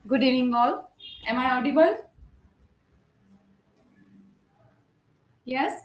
Good evening, all. Am I audible? Yes?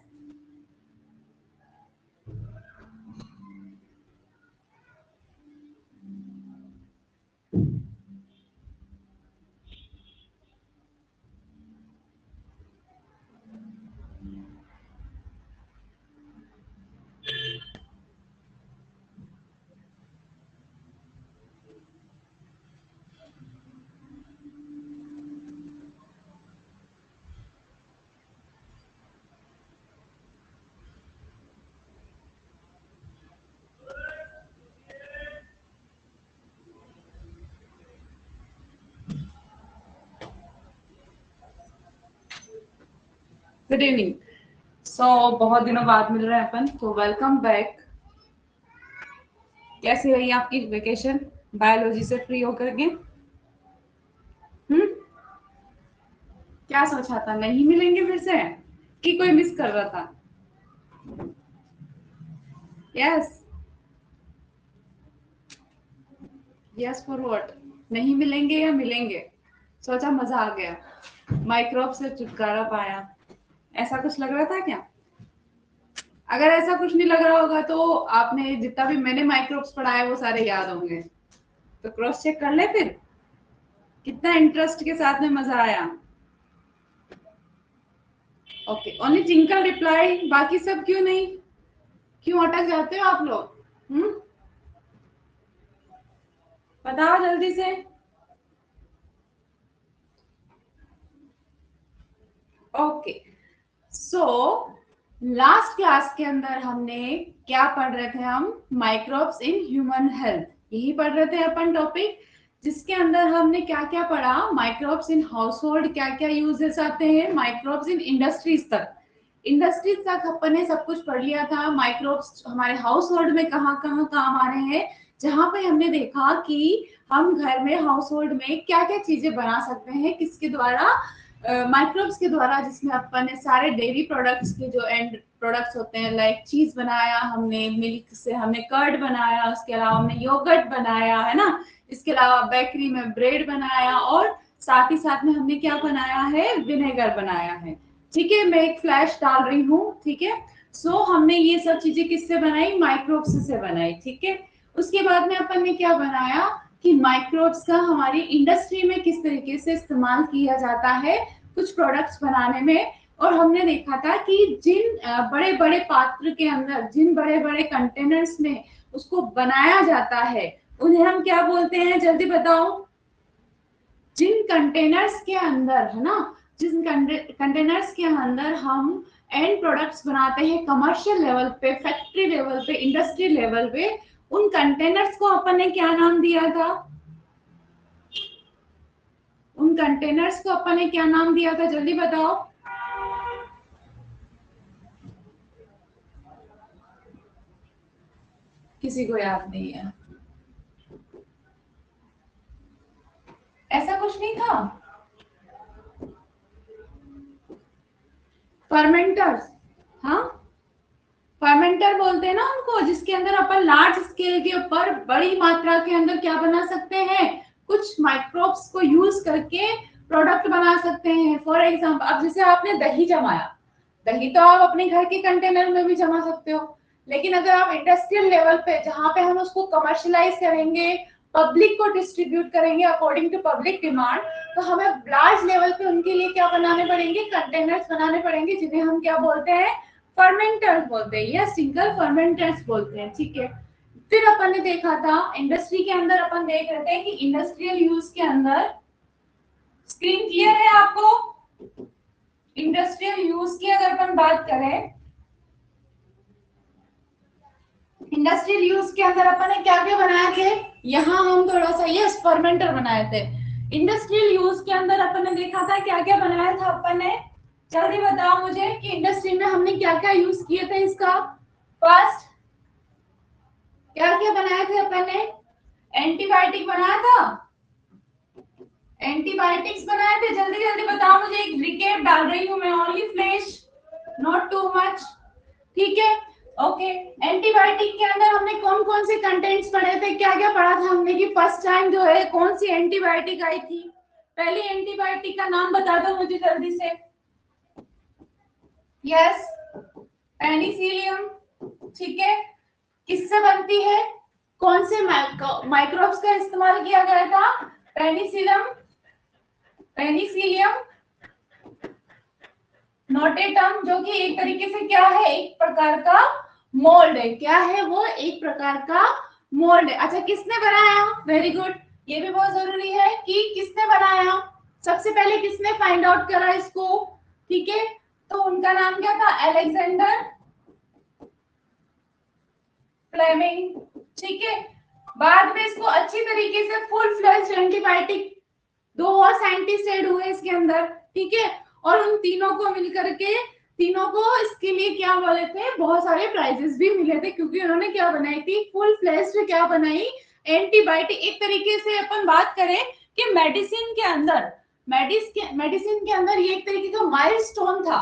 Good evening. So बहुत दिनों बाद मिल रहे हैं अपन, तो वेलकम बैक। कैसी रही आपकी वेकेशन बायोलॉजी से फ्री होकर के? क्या सोचा था, नहीं मिलेंगे फिर से कि कोई मिस कर रहा था? यस। Yes for what? नहीं मिलेंगे या मिलेंगे? सोचा मजा आ गया, माइक्रोब से छुटकारा पाया, ऐसा कुछ लग रहा था क्या? अगर ऐसा कुछ नहीं लग रहा होगा तो आपने जितना भी मैंने माइक्रोब्स पढ़ाया वो सारे याद होंगे, तो क्रॉस चेक कर ले फिर कितना इंटरेस्ट के साथ में मजा आया। ओके, ओनली जिंकल रिप्लाई, बाकी सब क्यों नहीं? क्यों अटक जाते हो आप लोग? बताओ जल्दी से। ओके, सो लास्ट क्लास के अंदर हमने क्या पढ़ रहे थे? हम माइक्रोब्स इन ह्यूमन हेल्थ, यही पढ़ रहे थे अपन टॉपिक, जिसके अंदर हमने क्या क्या पढ़ा? माइक्रोब्स इन हाउस होल्ड क्या क्या यूजेस आते हैं, माइक्रोब्स इन इंडस्ट्रीज तक, इंडस्ट्रीज तक अपन ने सब कुछ पढ़ लिया था। माइक्रोब्स हमारे हाउस होल्ड में कहाँ कहाँ काम आ रहे हैं, जहां पे हमने देखा कि हम घर में हाउस होल्ड में क्या क्या चीजें बना सकते हैं, किसके द्वारा? माइक्रोब्स के द्वारा, जिसमें अपन ने सारे डेयरी प्रोडक्ट्स के जो एंड प्रोडक्ट्स होते हैं, लाइक चीज बनाया हमने, मिल्क से हमने कर्ड बनाया, उसके अलावा हमने योगर्ट बनाया है ना, इसके अलावा बेकरी में ब्रेड बनाया, और साथ ही साथ में हमने क्या बनाया है? विनेगर बनाया है। ठीक है, मैं एक फ्लैश डाल रही हूँ। ठीक है, सो हमने ये सब चीजें किससे बनाई? माइक्रोब्स से बनाई। ठीक है, उसके बाद में अपन ने क्या बनाया कि माइक्रोब्स का हमारी इंडस्ट्री में किस तरीके से इस्तेमाल किया जाता है कुछ प्रोडक्ट्स बनाने में। और हमने देखा था कि जिन बड़े बड़े पात्र के अंदर, जिन बड़े बड़े कंटेनर्स में उसको बनाया जाता है, उन्हें हम क्या बोलते हैं? जल्दी बताओ। जिन कंटेनर्स के अंदर, है ना, जिन कंटेनर्स के अंदर हम एंड प्रोडक्ट्स बनाते हैं कमर्शियल लेवल पे, फैक्ट्री लेवल पे, इंडस्ट्री लेवल पे, उन कंटेनर्स को अपन ने क्या नाम दिया था? उन कंटेनर्स को अपन ने क्या नाम दिया था? जल्दी बताओ। किसी को याद नहीं है? ऐसा कुछ नहीं था? फर्मेंटर्स, हाँ, फर्मेंटर बोलते हैं ना उनको, जिसके अंदर अपन लार्ज स्केल के ऊपर बड़ी मात्रा के अंदर क्या बना सकते हैं? कुछ माइक्रोब्स को यूज करके प्रोडक्ट बना सकते हैं। फॉर एग्जांपल, अब जैसे आपने दही जमाया, दही तो आप अपने घर के कंटेनर में भी जमा सकते हो, लेकिन अगर आप इंडस्ट्रियल लेवल पे, जहां पे हम उसको कमर्शियलाइज करेंगे, पब्लिक को डिस्ट्रीब्यूट करेंगे अकॉर्डिंग टू पब्लिक डिमांड, तो हमें लार्ज लेवल पे उनके लिए क्या बनाने पड़ेंगे? कंटेनर्स बनाने पड़ेंगे, जिन्हें हम क्या बोलते हैं? फर्मेंटर्स बोलते हैं, या सिंगल फर्मेंटर्स बोलते हैं। ठीक है, फिर अपन ने देखा था इंडस्ट्री के अंदर, अपन देख रहे थे कि इंडस्ट्रियल यूज के अंदर, स्क्रीन क्लियर है आपको? इंडस्ट्रियल यूज की अगर अपन बात करें, इंडस्ट्रियल यूज के अंदर अपन ने क्या क्या बनाए थे? यहाँ हम थोड़ा सा ये फर्मेंटर बनाए थे। इंडस्ट्रियल यूज के अंदर अपन ने देखा था क्या क्या बनाया था अपन ने? जल्दी बताओ मुझे कि इंडस्ट्री में हमने क्या क्या यूज किए थे इसका। फर्स्ट, क्या क्या बनाए थे अपन ने? एंटीबायोटिक बनाया था, एंटीबायोटिक्स बनाए थे। जल्दी जल्दी बताओ मुझे, एक रिकेप डाल रही हूँ मैं, only flash, not too much. ठीक है, ओके। एंटीबायोटिक के अंदर हमने कौन कौन से कंटेंट्स पढ़े थे, क्या क्या पढ़ा था हमने कि फर्स्ट टाइम जो है कौन सी एंटीबायोटिक आई थी? पहली एंटीबायोटिक का नाम बता दो मुझे जल्दी से। Yes, Penicillium. ठीक है, किससे बनती है, कौन से माइक्रोब्स का इस्तेमाल किया गया था? पेनिसिलम, पेनिसिलियम नोटेटम, जो कि एक तरीके से क्या है, एक प्रकार का मोल्ड है। क्या है वो? एक प्रकार का मोल्ड है। अच्छा, किसने बनाया? वेरी गुड, ये भी बहुत जरूरी है कि किसने बनाया, सबसे पहले किसने फाइंड आउट करा इसको। ठीक है, तो उनका नाम क्या था? Alexander Fleming. ठीक है, बाद में इसको अच्छी तरीके से फुल फ्लेज्ड एंटीबायोटिक, दो और साइंटिस्ट ऐड हुए इसके अंदर। ठीक है, और उन तीनों को मिलकर के, तीनों को इसके लिए क्या बोले थे, बहुत सारे प्राइजेस भी मिले थे, क्योंकि उन्होंने क्या बनाई थी, फुल फ्लेज्ड क्या बनाई, एंटीबायोटिक। एक तरीके से अपन बात करें कि मेडिसिन के अंदर, मेडिसिन के अंदर ये एक तरीके का माइलस्टोन था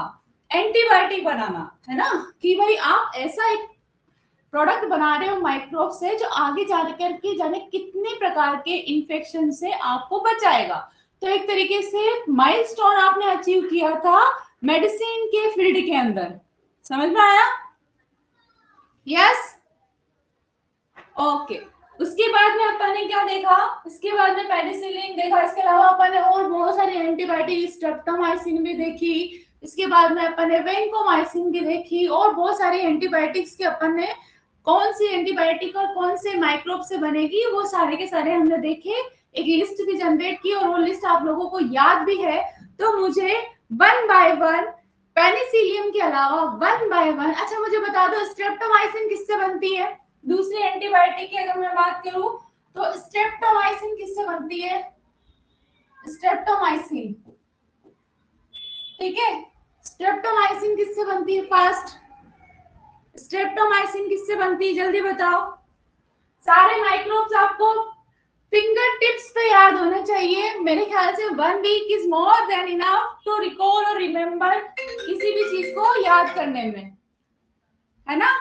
एंटीबायोटिक बनाना, है ना, कि भाई आप ऐसा एक प्रोडक्ट बना रहे हो माइक्रोब से जो आगे जाकर के जाने कितने प्रकार के इन्फेक्शन से आपको बचाएगा। तो एक तरीके से माइलस्टोन आपने अचीव किया था मेडिसिन के फील्ड के अंदर। समझ में आया? Yes, okay. उसके बाद में अपन ने क्या देखा, इसके बाद में पेनिसिलिन देखा, इसके अलावा अपन ने और बहुत सारी एंटीबायोटिक, स्ट्रेप्टोमाइसिन भी देखी, इसके बाद में अपन ने वेंकोमाइसिन भी देखी, और बहुत सारी एंटीबायोटिक्स के अपन ने कौन सी एंटीबायोटिक और कौन से माइक्रोब से बनेगी वो सारे के सारे हमने देखे, एक लिस्ट भी जनरेट की, और वो लिस्ट आप लोगों को याद भी है। तो मुझे वन बाय वन पेनिसिलियम के अलावा वन बाय वन, अच्छा मुझे बता दो स्ट्रेप्टोमाइसिन किससे बनती है? दूसरी एंटीबायोटिक की अगर मैं बात करूं तो स्ट्रेप्टोमाइसिन किससे बनती है? स्ट्रेप्टोमाइसिन। ठीक है, स्ट्रेप्टोमाइसिन किससे बनती है? फास्ट, स्ट्रेप्टोमाइसिन किससे बनती है, जल्दी बताओ। सारे माइक्रोब्स आपको फिंगर टिप्स पे याद होने चाहिए। मेरे ख्याल से 1 week is more than enough to recall और रिमेम्बर किसी भी चीज को याद करने में, है ना?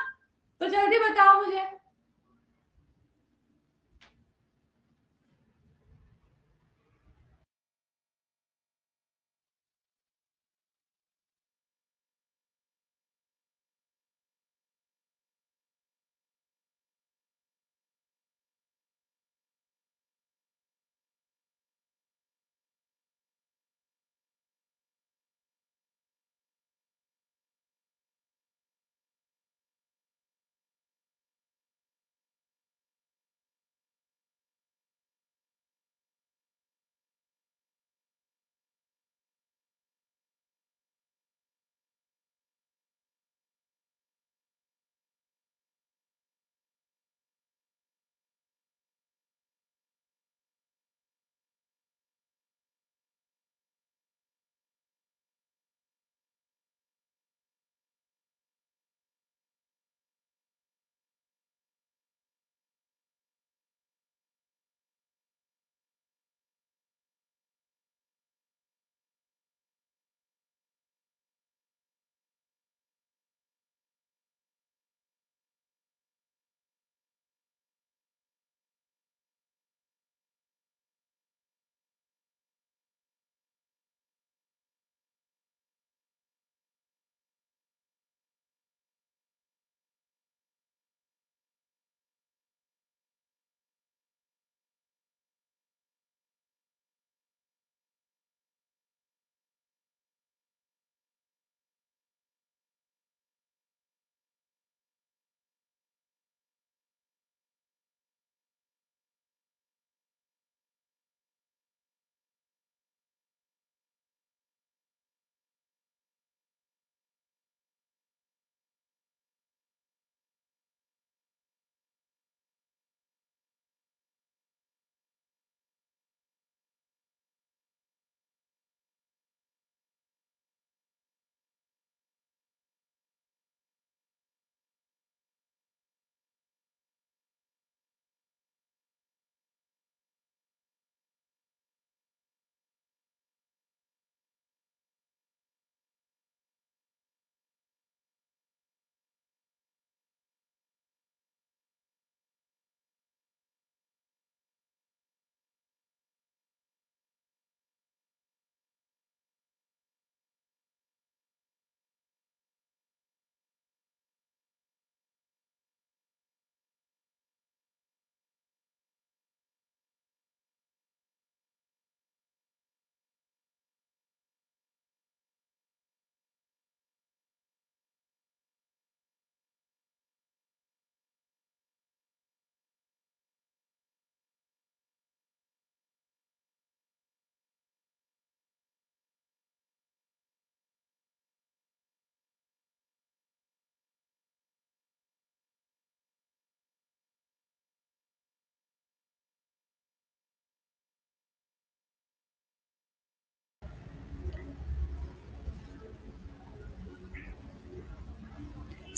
तो जल्दी बताओ मुझे।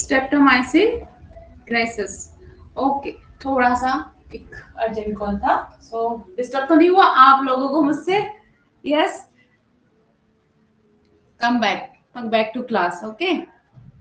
Streptomycin crisis. ओके, थोड़ा सा एक अर्जेंट कॉल था, सो डिस्टर्ब तो नहीं हुआ आप लोगों को मुझसे? Yes, come back to class. Okay,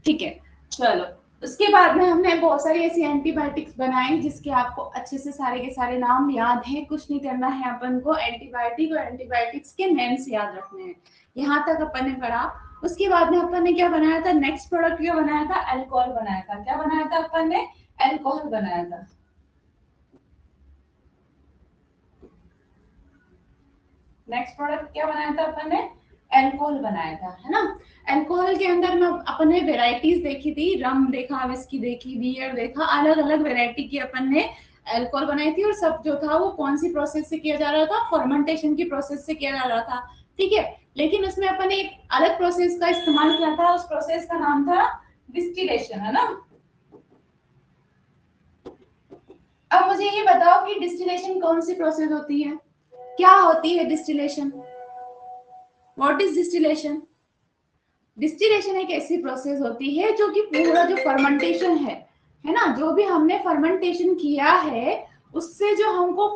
ठीक है, चलो। उसके बाद में हमने बहुत सारी ऐसी एंटीबायोटिक्स बनाई जिसके आपको अच्छे से सारे के सारे नाम याद है, कुछ नहीं करना है अपन को, एंटीबायोटिक और एंटीबायोटिक्स के नेम्स याद रखने हैं। यहाँ तक अपन ने पढ़ा। उसके बाद में अपन ने क्या बनाया था, नेक्स्ट प्रोडक्ट क्या बनाया था, अल्कोहल बनाया था। क्या बनाया था अपन ने, अल्कोहल बनाया था। नेक्स्ट प्रोडक्ट क्या बनाया था अपन ने, अल्कोहल बनाया था, है ना। अल्कोहल के अंदर में अपन ने वेराइटीज देखी थी, रम देखा, विस्की देखी, बियर देखा, अलग अलग वेराइटी की अपन ने अल्कोहल बनाई थी। और सब जो था वो कौन सी प्रोसेस से किया जा रहा था, फर्मेंटेशन की प्रोसेस से किया जा रहा था, ठीक है। लेकिन उसमें अपन ने एक अलग प्रोसेस का इस्तेमाल किया था, उस प्रोसेस का नाम था डिस्टिलेशन, है ना। अब मुझे ये बताओ कि डिस्टिलेशन कौन सी प्रोसेस होती है, क्या होती है distillation, what is distillation? Distillation एक ऐसी प्रोसेस होती है जो कि पूरा जो फर्मेंटेशन है ना, जो भी हमने फर्मेंटेशन किया है उससे जो हमको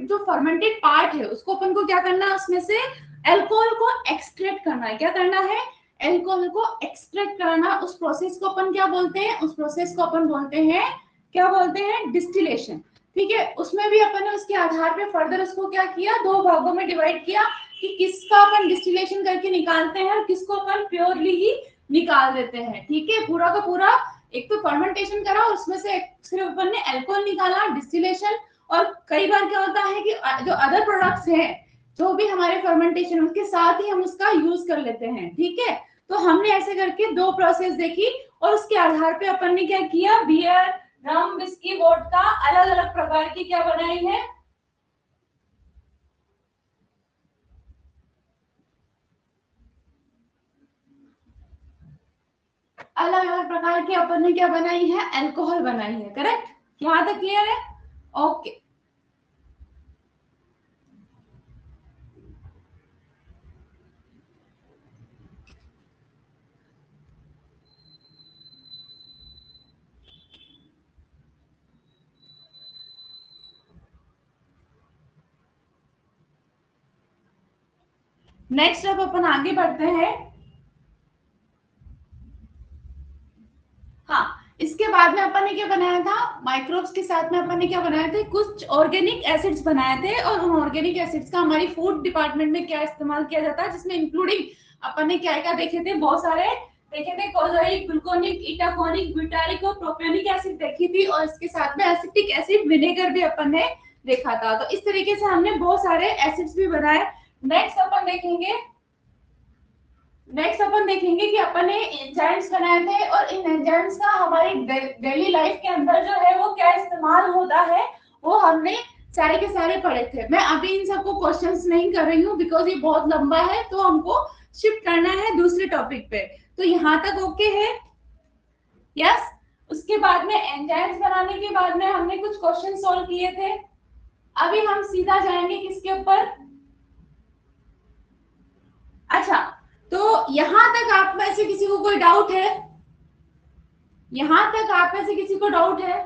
जो फर्मेंटेड पार्ट है उसको अपन को क्या करना है, उसमें से अल्कोहल को एक्सट्रैक्ट करना है। क्या करना है, अल्कोहल को एक्सट्रैक्ट करना। उस प्रोसेस को अपन क्या बोलते हैं, उस प्रोसेस को अपन बोलते हैं, क्या बोलते हैं, डिस्टिलेशन, ठीक है। उसमें भी अपन ने उसके आधार पे फर्दर उसको क्या किया, दो भागों में डिवाइड किया कि किसका अपन डिस्टिलेशन करके निकालते हैं और किसको अपन प्योरली ही निकाल देते हैं, ठीक है। पूरा का पूरा एक तो फर्मेंटेशन करा और उसमें से सिर्फ अपन ने अल्कोहल निकाला, डिस्टिलेशन। और कई बार क्या होता है कि जो अदर प्रोडक्ट्स हैं जो भी हमारे फर्मेंटेशन उसके साथ ही हम उसका यूज कर लेते हैं, ठीक है। तो हमने ऐसे करके दो प्रोसेस देखी और उसके आधार पे अपन ने क्या किया, बियर, रम, विस्की, वोडका अलग अलग प्रकार की क्या बनाई है, अलग अलग प्रकार की अपन ने क्या बनाई है, अल्कोहल बनाई है, करेक्ट। यहां तक क्लियर है? ओके। नेक्स्ट अब अपन आगे बढ़ते हैं। हाँ, इसके बाद में अपन ने क्या बनाया था, माइक्रोब्स के साथ में अपन ने क्या बनाया था, कुछ ऑर्गेनिक एसिड्स बनाए थे। और उन ऑर्गेनिक एसिड्स का हमारी फूड डिपार्टमेंट में क्या इस्तेमाल किया जाता है, जिसमें इंक्लूडिंग अपन ने क्या क्या देखे थे, बहुत सारे देखे थे, कोज़ोइक, ग्लूकोनिक, इटाकोनिक, ब्यूटारिक और प्रोपियोनिक एसिड देखी थी। और इसके साथ में एसिटिक एसिड, विनेगर भी अपन ने देखा था। तो इस तरीके से हमने बहुत सारे एसिड्स भी बनाए। नेक्स्ट अपन देखेंगे, नेक्स्ट अपन देखेंगे कि अपन ने एंजाइम्स बनाए थे और इन एंजाइम्स का हमारी डेली लाइफ के अंदर जो है वो क्या इस्तेमाल होता है, वो हमने सारे के सारे पढ़े थे। मैं अभी इन सबको क्वेश्चंस नहीं कर रही हूँ बिकॉज ये बहुत लंबा है, तो हमको शिफ्ट करना है दूसरे टॉपिक पे। तो यहाँ तक ओके है? यस। उसके बाद में एंजाइम्स बनाने के बाद में हमने कुछ क्वेश्चन सॉल्व किए थे। अभी हम सीधा जाएंगे किसके ऊपर, अच्छा, तो यहां तक आप में से किसी को कोई डाउट है, यहां तक आप में से किसी को डाउट है?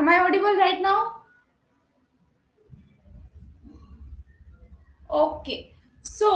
Am I audible right now? Okay, so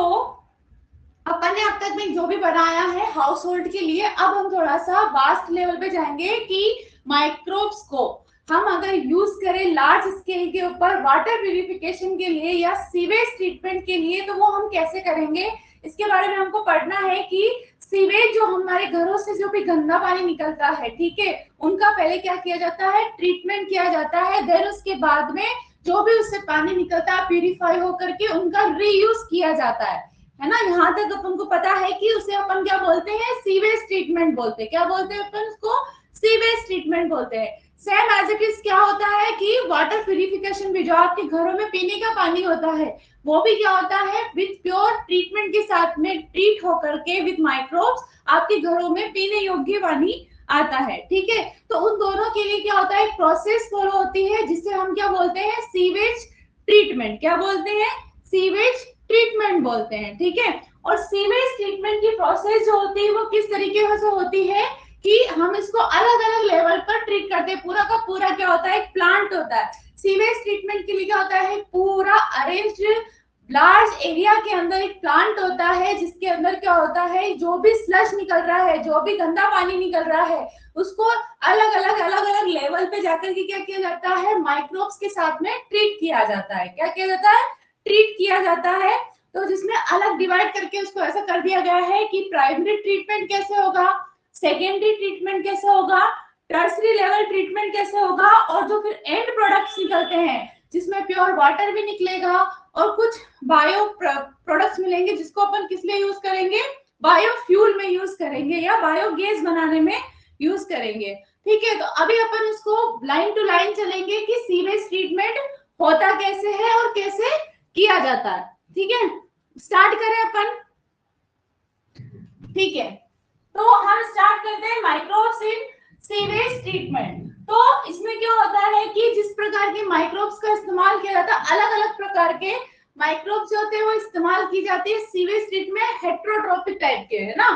अपन ने अब तक में जो भी बनाया है हाउस होल्ड के लिए, अब हम थोड़ा सा वास्ट लेवल पे जाएंगे कि माइक्रोब्स को हम अगर यूज करें लार्ज स्केल के ऊपर वाटर प्यूरिफिकेशन के लिए या सीवेज ट्रीटमेंट के लिए, तो वो हम कैसे करेंगे, इसके बारे में हमको पढ़ना है कि सीवेज जो हमारे घरों से जो भी गंदा पानी निकलता है, ठीक है, उनका पहले क्या किया जाता है, ट्रीटमेंट किया जाता है, देन उसके बाद में जो भी उससे पानी निकलता है प्यूरिफाई होकर के उनका रीयूज किया जाता है ना। यहाँ तक अपन को पता है कि उसे अपन क्या बोलते हैं, सीवेज ट्रीटमेंट बोलते हैं। क्या बोलते हैं अपन उसको, सीवेज ट्रीटमेंट बोलते हैं। सेम एज इट इज क्या होता है कि वाटर प्यूरिफिकेशन भी जो आपके घरों में पीने का पानी होता है, वो भी क्या होता है, विद प्योर ट्रीटमेंट के साथ में ट्रीट होकर के विद माइक्रोब्स आपके घरों में पीने योग्य पानी आता है, ठीक है। तो उन दोनों के लिए क्या होता है, एक प्रोसेस फॉलो होती है जिसे हम क्या बोलते हैं, सीवेज ट्रीटमेंट। क्या बोलते हैं, सीवेज ट्रीटमेंट बोलते हैं, ठीक है। और सीवेज ट्रीटमेंट की प्रोसेस जो होती है वो किस तरीके से होती है कि हम इसको अलग अलग लेवल पर ट्रीट करते हैं। पूरा का पूरा क्या होता है, एक प्लांट होता है। सीवेज ट्रीटमेंट के लिए क्या होता है, पूरा अरेंज्ड लार्ज एरिया के अंदर एक प्लांट होता है जिसके अंदर क्या होता है, जो भी स्लश निकल रहा है, जो भी गंदा पानी निकल रहा है, उसको अलग अलग लेवल पे जाकर के क्या किया जाता है, माइक्रोब्स के साथ में ट्रीट किया जाता है। क्या किया जाता है, ट्रीट किया जाता है। तो जिसमें अलग डिवाइड करके उसको ऐसा कर दिया गया है कि प्राइमरी ट्रीटमेंट कैसे होगा, सेकेंडरी ट्रीटमेंट कैसे होगा, टर्सरी लेवल ट्रीटमेंट कैसे होगा, और जो फिर एंड प्रोडक्ट्स निकलते हैं जिसमें प्योर वाटर भी निकलेगा और कुछ बायो प्रोडक्ट्स मिलेंगे जिसको अपन किस लिए यूज करेंगे, बायोफ्यूल में यूज करेंगे या बायोगैस बनाने में यूज करेंगे, ठीक है। तो अभी अपन इसको लाइन टू लाइन चलेंगे कि सीवेज ट्रीटमेंट होता कैसे है और कैसे किया जाता है, ठीक है। स्टार्ट करें अपन, ठीक है। तो हम स्टार्ट करते हैं माइक्रोब्स इन सीवेज ट्रीटमेंट। तो इसमें क्या होता है कि जिस प्रकार के माइक्रोब्स का इस्तेमाल किया जाता है, अलग अलग प्रकार के माइक्रोब्स जो होते हैं वो इस्तेमाल की जाती है सीवेज ट्रीटमेंट, हेट्रोट्रोपिक टाइप के, है ना।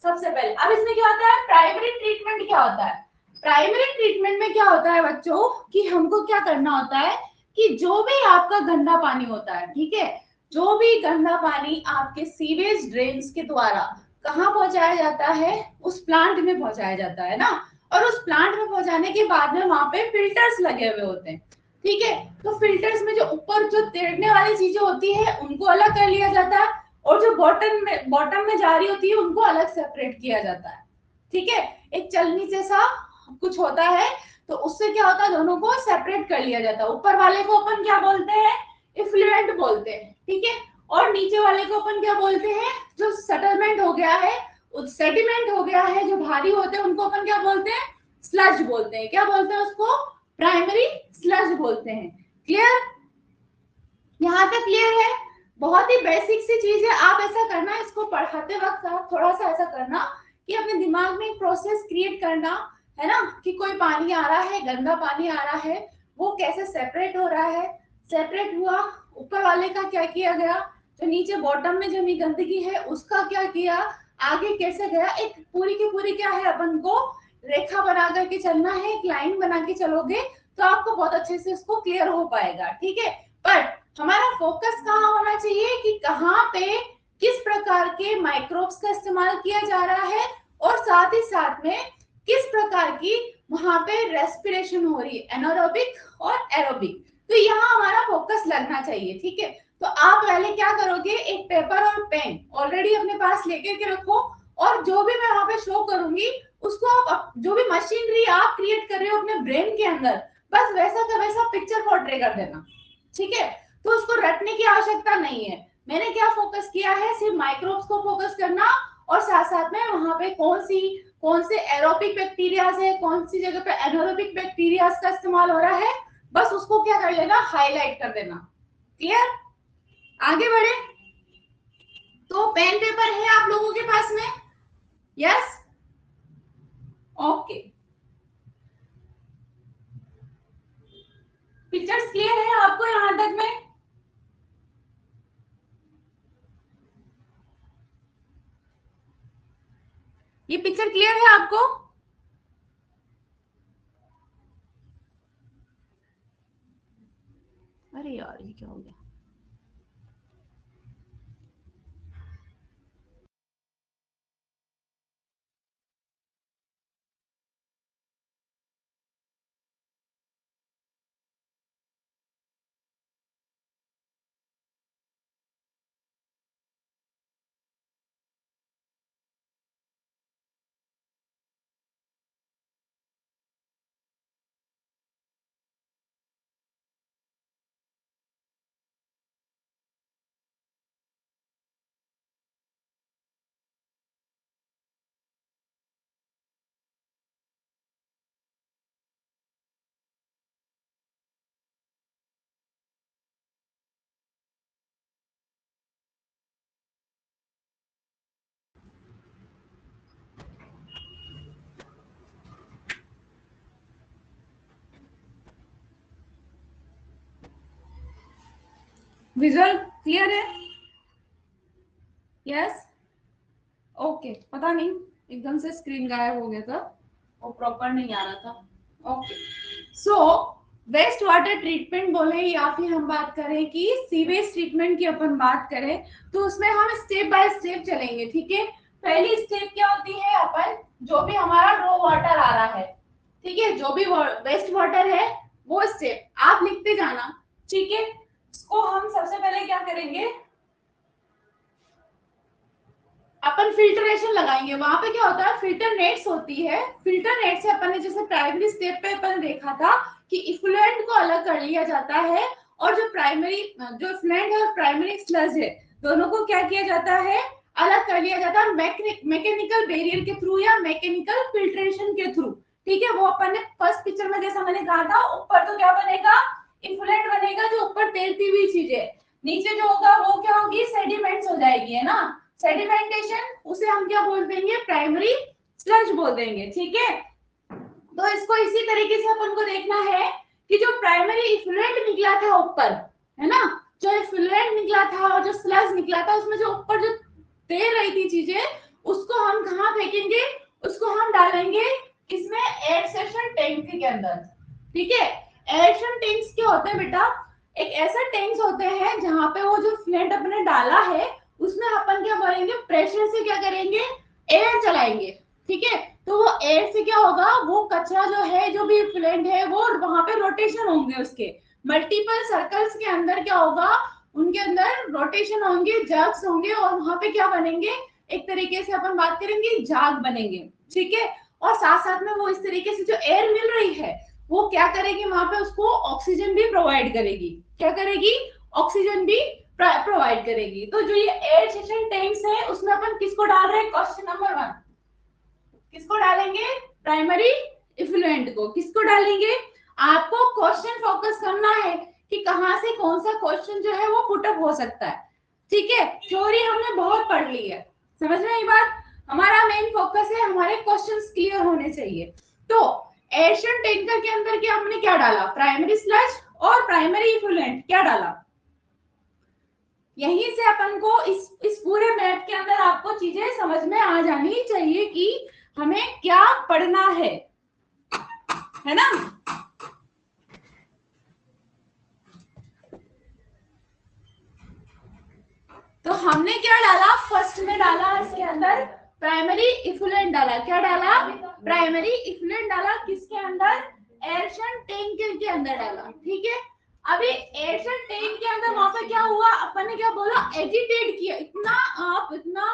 सबसे पहले अब इसमें क्या होता है, प्राइमरी ट्रीटमेंट क्या होता है। प्राइमरी ट्रीटमेंट में क्या होता है बच्चों कि हमको क्या करना होता है कि जो भी आपका गंदा पानी होता है, ठीक है, जो भी गंदा पानी आपके सीवेज ड्रेन्स के द्वारा कहाँ पहुंचाया जाता है, उस प्लांट में पहुंचाया जाता है ना। और उस प्लांट में पहुंचाने के बाद में वहां पे फिल्टर्स लगे हुए होते हैं, ठीक है। तो फिल्टर्स में जो ऊपर जो तैरने वाली चीजें होती है उनको अलग कर लिया जाता है, और जो बॉटम में जा रही होती है उनको अलग सेपरेट किया जाता है, ठीक है। एक चलनी जैसा कुछ होता है, तो उससे क्या होता है, दोनों को सेपरेट कर लिया जाता है। ऊपर वाले को अपन क्या बोलते हैं, इफ्लुएंट बोलते हैं, ठीक है। और नीचे वाले को अपन क्या बोलते हैं, जो सेटलमेंट हो गया है, सेडिमेंट हो गया है, जो भारी होते हैं उनको अपन क्या बोलते हैं, स्लज बोलते हैं। क्या बोलते हैं उसको, प्राइमरी स्लज बोलते हैं। क्लियर, यहाँ तक क्लियर है। बहुत ही बेसिक सी चीज है, आप ऐसा करना, इसको पढ़ाते वक्त आप थोड़ा सा ऐसा करना कि अपने दिमाग में एक प्रोसेस क्रिएट करना, है ना, कि कोई पानी आ रहा है, गंदा पानी आ रहा है, वो कैसे सेपरेट हो रहा है, सेपरेट हुआ, ऊपर वाले का क्या किया गया, जो नीचे बॉटम में जमी गंदगी है उसका क्या किया, आगे कैसे गया, एक पूरी की पूरी क्या है, अपन को रेखा बना करके चलना है, एक लाइन बना के चलोगे तो आपको बहुत अच्छे से उसको क्लियर हो पाएगा, ठीक है। बट हमारा फोकस कहाँ होना चाहिए कि कहाँ पे किस प्रकार के माइक्रोब्स का इस्तेमाल किया जा रहा है, और साथ ही साथ में किस प्रकार की वहां पे रेस्पिरेशन हो रही है, एनारोबिक और एरोबिक। तो यहाँ हमारा फोकस लगना चाहिए, ठीक है। तो आप पहले क्या करोगे, एक पेपर और पेन ऑलरेडी अपने पास लेके के रखो, और जो भी मैं वहां पे शो करूंगी उसको आप जो भी मशीनरी आप क्रिएट कर रहे हो अपने ब्रेन के अंदर, बस वैसा का वैसा पिक्चर पोर्ट्रे कर देना, ठीक है। तो उसको रटने की आवश्यकता नहीं है। मैंने क्या फोकस किया है, सिर्फ माइक्रोब्स को फोकस करना, और साथ साथ में वहां पे कौन से एरोबिक बैक्टीरियाज है, कौन सी जगह पे एनारोबिक बैक्टीरियाज का इस्तेमाल हो रहा है, बस उसको क्या कर लेना, हाईलाइट कर देना। क्लियर, आगे बढ़े। तो पेन पेपर है आप लोगों के पास में, यस, ओके। पिक्चर्स क्लियर है आपको यहां तक में, ये पिक्चर क्लियर है आपको, अरे यार ये क्या हो गया? विजुअल क्लियर है? Yes, okay. पता नहीं एकदम से स्क्रीन गायब हो गया था, वो प्रॉपर नहीं आ रहा था। ओके, सो वेस्ट वाटर ट्रीटमेंट बोले या फिर हम बात करें कि सीवेज ट्रीटमेंट की अपन बात करें तो उसमें हम स्टेप बाय स्टेप चलेंगे, ठीक है। पहली स्टेप क्या होती है, अपन जो भी हमारा रो वाटर आ रहा है, ठीक है, जो भी वेस्ट वाटर है वो स्टेप आप लिखते जाना, ठीक है। इसको हम सबसे पहले क्या करेंगे, अपन फिल्ट्रेशन लगाएंगे। वहां पे क्या होता है, फिल्टर नेट्स होती है, फिल्टर नेट से अपन ने जैसे प्राइमरी स्टेप पे अपन देखा था कि इफ्लुएंट को अलग कर लिया जाता है और जो प्राइमरी जो इफ्लुएंट है और प्राइमरी स्लज है दोनों को क्या किया जाता है, अलग कर लिया जाता है मैकेनिकल बैरियर के थ्रू या मैकेनिकल फिल्ट्रेशन के थ्रू, ठीक है। वो अपन ने फर्स्ट पिक्चर में जैसा मैंने कहा था, ऊपर तो क्या बनेगा, इफ्लुएंट बनेगा जो ऊपर तैरती हुई चीज है, नीचे जो होगा वो क्या होगी, सेडिमेंट्स हो जाएगी, है ना। सेडिमेंटेशन उसे हम क्या बोल देंगे, प्राइमरी स्लज बोल देंगे, ठीक है। तो इसको इसी तरीके से अपन को देखना है कि जो प्राइमरी इफ्लुएंट निकला था ऊपर, है ना, जो इफ्लुएंट निकला था और जो स्लज निकला था उसमें जो ऊपर जो तैर रही थी चीजें उसको हम कहाँ फेंकेंगे, उसको हम डालेंगे इसमें एयरसेशन टैंक के अंदर, ठीक है। एयरसेशन टैंक्स क्या होते हैं बेटा, एक ऐसा टैंक्स होते हैं जहां पे वो जो फ्लैट अपने डाला है उसमें अपन क्या करेंगे, प्रेशर से क्या करेंगे, एयर चलाएंगे, ठीक है। तो वो एयर से क्या होगा, वो कचरा जो है जो भी फ्लैट है वो वहां पे रोटेशन होंगे, उसके मल्टीपल सर्कल्स के अंदर क्या होगा, उनके अंदर रोटेशन होंगे, जग्स होंगे और वहां पे क्या बनेंगे, एक तरीके से अपन बात करेंगे जाग बनेंगे, ठीक है। और साथ साथ में वो इस तरीके से जो एयर मिल रही है वो क्या करेगी, वहां पे उसको ऑक्सीजन भी प्रोवाइड करेगी, क्या करेगी, ऑक्सीजन भी प्रोवाइड करेगी। तो जो ये एयर सेशन टैंक्स है उसमें अपन किसको डाल रहे हैं, क्वेश्चन नंबर 1 किसको डालेंगे, प्राइमरी इफ्लुएंट को, किसको डालेंगे। आपको क्वेश्चन फोकस करना है कि कहां से कौन सा क्वेश्चन जो है वो पुटअप हो सकता है, ठीक है। थ्योरी हमने बहुत पढ़ ली है, समझ में आई बात। हमारा मेन फोकस है हमारे क्वेश्चंस क्लियर होने चाहिए। तो एशियन टैंकर के अंदर क्या हमने क्या डाला, प्राइमरी स्लज और प्राइमरी इफ्लुएंट क्या डाला। यहीं से अपन को इस पूरे मैप के अंदर आपको चीजें समझ में आ जानी चाहिए कि हमें क्या पढ़ना है ना। तो हमने क्या डाला, फर्स्ट में डाला इसके अंदर प्राइमरी इफ्लुएंट डाला, क्या डाला, प्राइमरी इफ्लुएंट डाला, किसके अंदर, एयरशन टैंक के अंदर डाला, ठीक है। अभी एयरशन टैंक के अंदर वहां पे क्या हुआ, अपन ने क्या बोला, एजिटेट किया, इतना आप इतना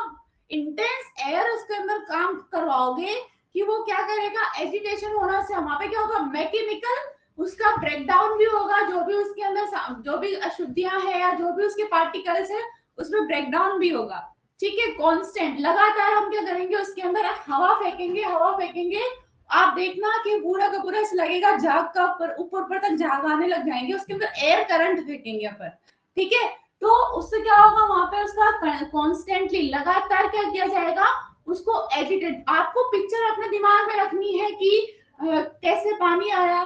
इंटेंस एयर उसके अंदर काम करवाओगे कि वो क्या करेगा, एजिटेशन होने से वहां पे क्या होगा, मैकेनिकल उसका ब्रेकडाउन भी होगा, जो भी उसके अंदर जो भी अशुद्धियां है या जो भी उसके पार्टिकल्स है उसमें ब्रेकडाउन भी होगा, ठीक है। कांस्टेंट लगातार हम क्या करेंगे, उसके अंदर हवा फेंकेंगे, हवा फेंकेंगे, आप देखना कि पूरा का पूरा लगेगा जाग का ऊपर ऊपर तक जाग आने लग जाएंगे, उसके अंदर एयर करंट फेंकेंगे अपन, ठीक है। तो उससे क्या होगा, वहां पे उसका कॉन्स्टेंटली लगातार क्या किया जाएगा, उसको एजिटेट, आपको पिक्चर अपने दिमाग में रखनी है कि कैसे पानी आया,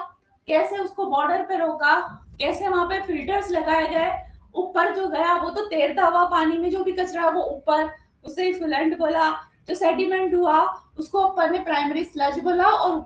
कैसे उसको बॉर्डर पे रोका, कैसे वहां पे फिल्टर्स लगाए गए, ऊपर जो गया वो तो तैरता हुआ पानी में जो भी कचरा वो ऊपर, उसे फ्लूएंट बोला, जो सेडिमेंट हुआ उसको ऊपर में प्राइमरी स्लज बोला और